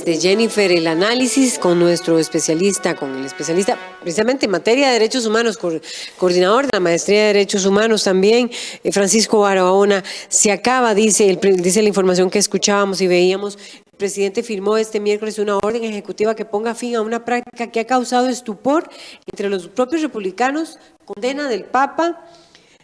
Jennifer, el análisis con nuestro especialista, con el especialista precisamente en materia de derechos humanos, coordinador de la Maestría de Derechos Humanos también, Francisco Barahona. Se acaba, dice la información que escuchábamos y veíamos, el presidente firmó este miércoles una orden ejecutiva que ponga fin a una práctica que ha causado estupor entre los propios republicanos, condena del Papa,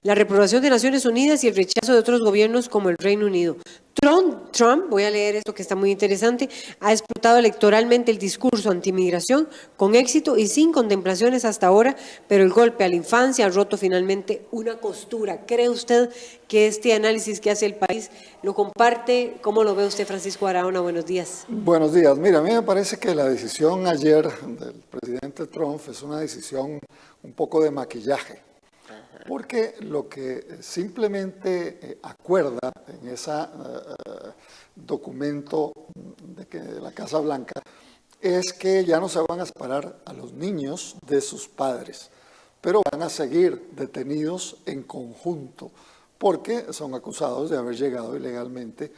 la reprobación de Naciones Unidas y el rechazo de otros gobiernos como el Reino Unido. Trump, voy a leer esto que está muy interesante, ha explotado electoralmente el discurso antimigración con éxito y sin contemplaciones hasta ahora, pero el golpe a la infancia ha roto finalmente una costura. ¿Cree usted que este análisis que hace el país lo comparte? ¿Cómo lo ve usted, Francisco Barahona? Buenos días. Buenos días. Mira, a mí me parece que la decisión ayer del presidente Trump es una decisión un poco de maquillaje. Porque lo que simplemente acuerda en ese documento de la Casa Blanca es que ya no se van a separar a los niños de sus padres, pero van a seguir detenidos en conjunto porque son acusados de haber llegado ilegalmente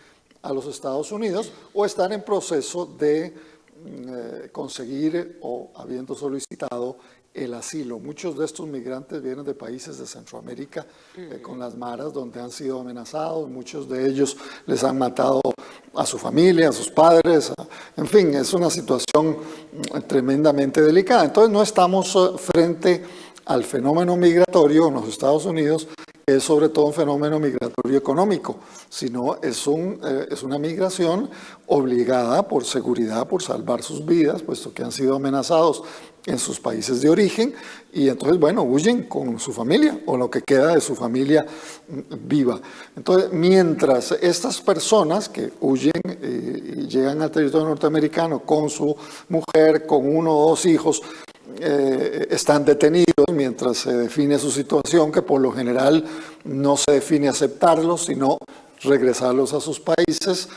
a los Estados Unidos o están en proceso de conseguir o habiendo solicitado el asilo. Muchos de estos migrantes vienen de países de Centroamérica con las maras donde han sido amenazados, muchos de ellos les han matado a su familia, a sus padres, en fin, es una situación tremendamente delicada. Entonces no estamos frente al fenómeno migratorio en los Estados Unidos, que es sobre todo un fenómeno migratorio económico, sino es una migración obligada por seguridad, por salvar sus vidas, puesto que han sido amenazados en sus países de origen y entonces, bueno, huyen con su familia o lo que queda de su familia viva. Entonces, mientras estas personas que huyen y llegan al territorio norteamericano con su mujer, con uno o dos hijos, están detenidos mientras se define su situación, que por lo general no se define aceptarlos, sino regresarlos a sus países,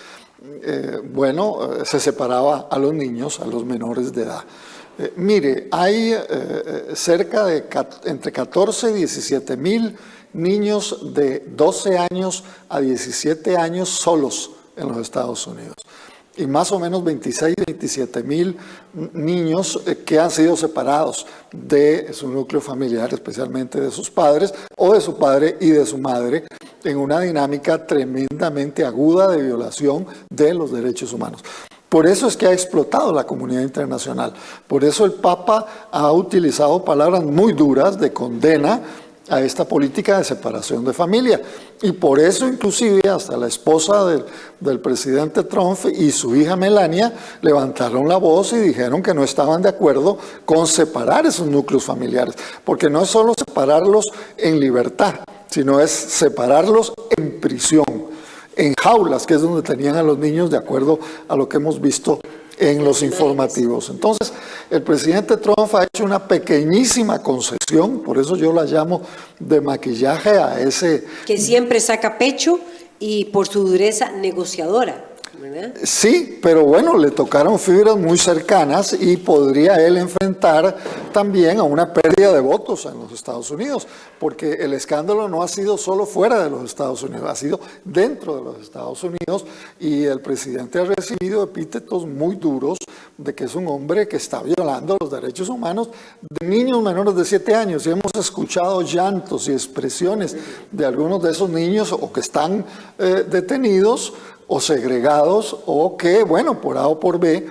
se separaba a los niños, a los menores de edad. Mire, hay cerca de entre 14 y 17 mil niños de 12 años a 17 años solos en los Estados Unidos. Y más o menos 26, 27 mil niños que han sido separados de su núcleo familiar, especialmente de sus padres o de su padre y de su madre, en una dinámica tremendamente aguda de violación de los derechos humanos. Por eso es que ha explotado la comunidad internacional. Por eso el Papa ha utilizado palabras muy duras de condena a esta política de separación de familia. Y por eso inclusive hasta la esposa del presidente Trump y su hija Melania levantaron la voz y dijeron que no estaban de acuerdo con separar esos núcleos familiares. Porque no es solo separarlos en libertad, sino es separarlos en prisión, en jaulas, que es donde tenían a los niños, de acuerdo a lo que hemos visto en los informativos. Entonces, el presidente Trump ha hecho una pequeñísima concesión, por eso yo la llamo de maquillaje a ese... Que siempre saca pecho y por su dureza negociadora, ¿verdad? Sí, pero bueno, le tocaron fibras muy cercanas y podría él enfrentar también a una pérdida de votos en los Estados Unidos, porque el escándalo no ha sido solo fuera de los Estados Unidos, ha sido dentro de los Estados Unidos y el presidente ha recibido epítetos muy duros de que es un hombre que está violando los derechos humanos de niños menores de 7 años y hemos escuchado llantos y expresiones de algunos de esos niños o que están detenidos o segregados o que, bueno, por A o por B,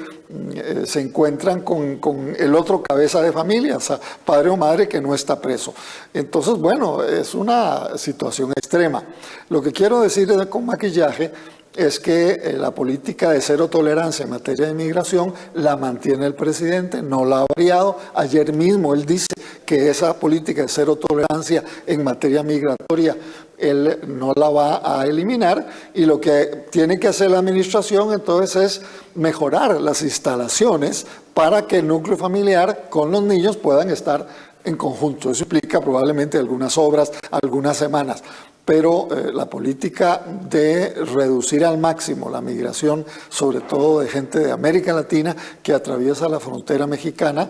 se encuentran con el otro cabeza de familia, o sea, padre o madre que no está preso. Entonces, bueno, es una situación extrema. Lo que quiero decir con maquillaje es que la política de cero tolerancia en materia de inmigración la mantiene el presidente, no la ha variado. Ayer mismo él dice que esa política de cero tolerancia en materia migratoria él no la va a eliminar y lo que tiene que hacer la administración entonces es mejorar las instalaciones para que el núcleo familiar con los niños puedan estar en conjunto. Eso implica probablemente algunas obras, algunas semanas. Pero la política de reducir al máximo la migración, sobre todo de gente de América Latina que atraviesa la frontera mexicana,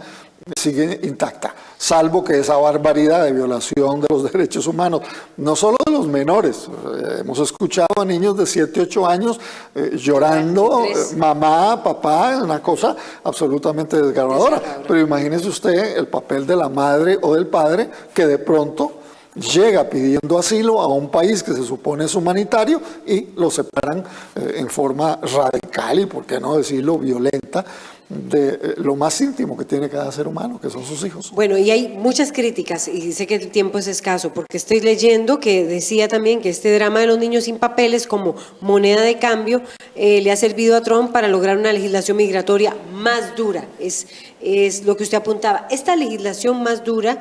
sigue intacta, salvo que esa barbaridad de violación de los derechos humanos, no solo de los menores, hemos escuchado a niños de 7, 8 años llorando, mamá, papá, una cosa absolutamente desgarradora, pero imagínese usted el papel de la madre o del padre que de pronto llega pidiendo asilo a un país que se supone es humanitario y lo separan en forma radical y, por qué no decirlo, violenta de lo más íntimo que tiene cada ser humano, que son sus hijos. Bueno, y hay muchas críticas, y sé que el tiempo es escaso, porque estoy leyendo que decía también que este drama de los niños sin papeles como moneda de cambio le ha servido a Trump para lograr una legislación migratoria más dura. Es lo que usted apuntaba. Esta legislación más dura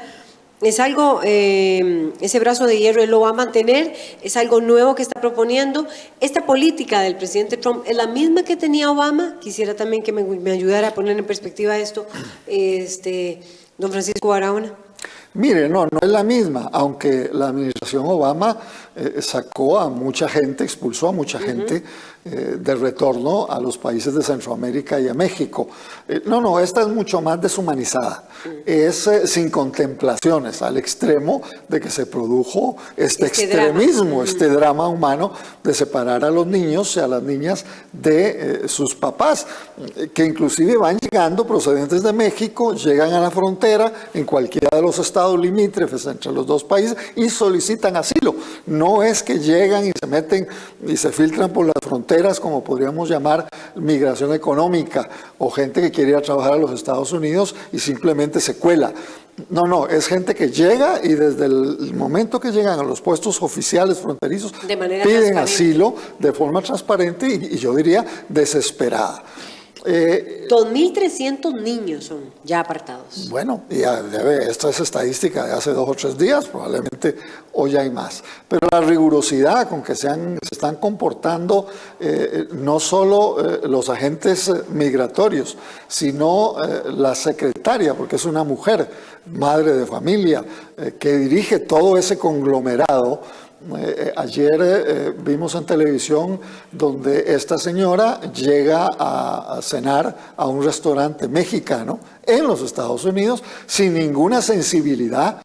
es algo, ese brazo de hierro él lo va a mantener, es algo nuevo que está proponiendo. Esta política del presidente Trump es la misma que tenía Obama. Quisiera también que me ayudara a poner en perspectiva esto, don Francisco Barahona. Mire, no es la misma, aunque la administración Obama sacó a mucha gente, expulsó a mucha gente de retorno a los países de Centroamérica y a México. Esta es mucho más deshumanizada, es sin contemplaciones, al extremo de que se produjo este extremismo, este drama humano de separar a los niños y a las niñas de sus papás, que inclusive van llegando procedentes de México, llegan a la frontera en cualquiera de los estados limítrofes entre los dos países y solicitan asilo. No es que llegan y se meten y se filtran por las fronteras, como podríamos llamar migración económica, o gente que quiere ir a trabajar a los Estados Unidos y simplemente se cuela. No, es gente que llega y desde el momento que llegan a los puestos oficiales fronterizos piden asilo de forma transparente y yo diría desesperada. 2.300 niños son ya apartados. Bueno, esta es estadística de hace 2 o 3 días, probablemente hoy hay más. Pero la rigurosidad con que se están comportando no solo los agentes migratorios, sino la secretaria, porque es una mujer, madre de familia, que dirige todo ese conglomerado. Ayer vimos en televisión donde esta señora llega a cenar a un restaurante mexicano en los Estados Unidos sin ninguna sensibilidad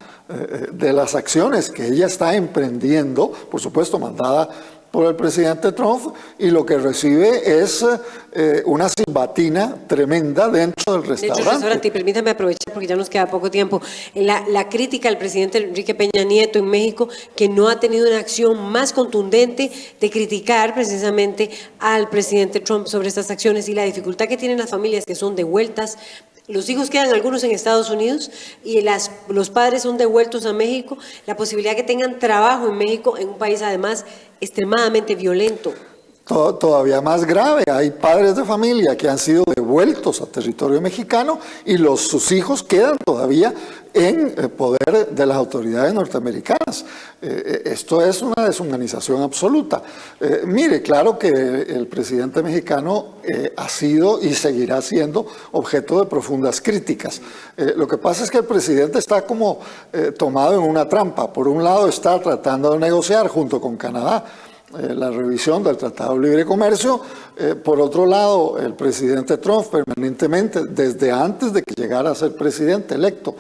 de las acciones que ella está emprendiendo, por supuesto mandada por el presidente Trump, y lo que recibe es una silbatina tremenda dentro del restaurante. Y permítame aprovechar porque ya nos queda poco tiempo. La crítica al presidente Enrique Peña Nieto en México, que no ha tenido una acción más contundente de criticar precisamente al presidente Trump sobre estas acciones y la dificultad que tienen las familias que son devueltas. Los hijos quedan algunos en Estados Unidos y los padres son devueltos a México. La posibilidad que tengan trabajo en México, en un país además extremadamente violento. Todavía más grave, hay padres de familia que han sido devueltos a territorio mexicano y sus hijos quedan todavía en poder de las autoridades norteamericanas. Esto es una deshumanización absoluta. Mire, claro que el presidente mexicano ha sido y seguirá siendo objeto de profundas críticas. Lo que pasa es que el presidente está como tomado en una trampa. Por un lado está tratando de negociar junto con Canadá la revisión del Tratado de Libre Comercio. Por otro lado, el presidente Trump permanentemente, desde antes de que llegara a ser presidente electo,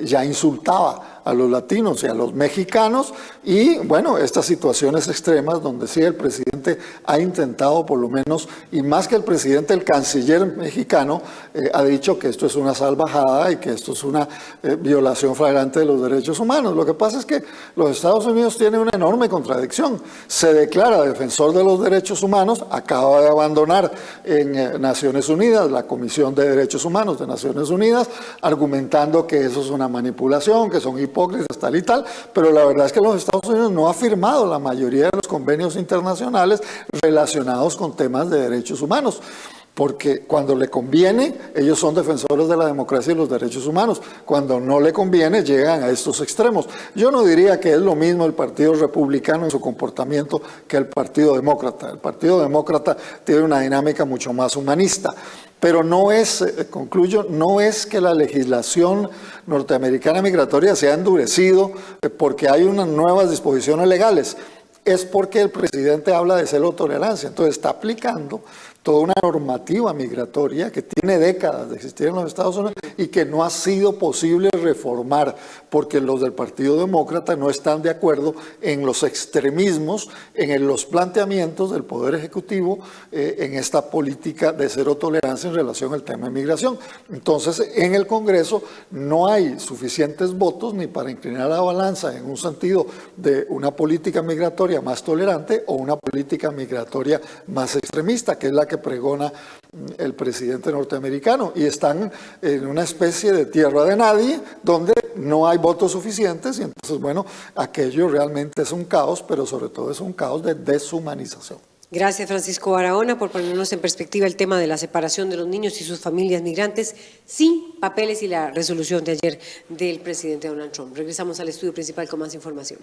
ya insultaba a los latinos y a los mexicanos, y bueno, estas situaciones extremas donde sí el presidente ha intentado por lo menos, y más que el presidente, el canciller mexicano ha dicho que esto es una salvajada y que esto es una violación flagrante de los derechos humanos. Lo que pasa es que los Estados Unidos tienen una enorme contradicción. Se declara defensor de los derechos humanos, acaba de abandonar en Naciones Unidas, la Comisión de Derechos Humanos de Naciones Unidas, argumentando que eso es una manipulación, que son hipócritas, tal y tal, pero la verdad es que los Estados Unidos no ha firmado la mayoría de los convenios internacionales relacionados con temas de derechos humanos. Porque cuando le conviene, ellos son defensores de la democracia y los derechos humanos. Cuando no le conviene, llegan a estos extremos. Yo no diría que es lo mismo el Partido Republicano en su comportamiento que el Partido Demócrata. El Partido Demócrata tiene una dinámica mucho más humanista. Pero no es, concluyo, no es que la legislación norteamericana migratoria se ha endurecido porque hay unas nuevas disposiciones legales. Es porque el presidente habla de cero tolerancia. Entonces está aplicando toda una normativa migratoria que tiene décadas de existir en los Estados Unidos y que no ha sido posible reformar porque los del Partido Demócrata no están de acuerdo en los extremismos, en los planteamientos del Poder Ejecutivo en esta política de cero tolerancia en relación al tema de migración. Entonces, en el Congreso no hay suficientes votos ni para inclinar la balanza en un sentido de una política migratoria más tolerante o una política migratoria más extremista, que es la que pregona el presidente norteamericano, y están en una especie de tierra de nadie donde no hay votos suficientes y entonces, bueno, aquello realmente es un caos, pero sobre todo es un caos de deshumanización. Gracias, Francisco Barahona, por ponernos en perspectiva el tema de la separación de los niños y sus familias migrantes sin papeles y la resolución de ayer del presidente Donald Trump. Regresamos al estudio principal con más información.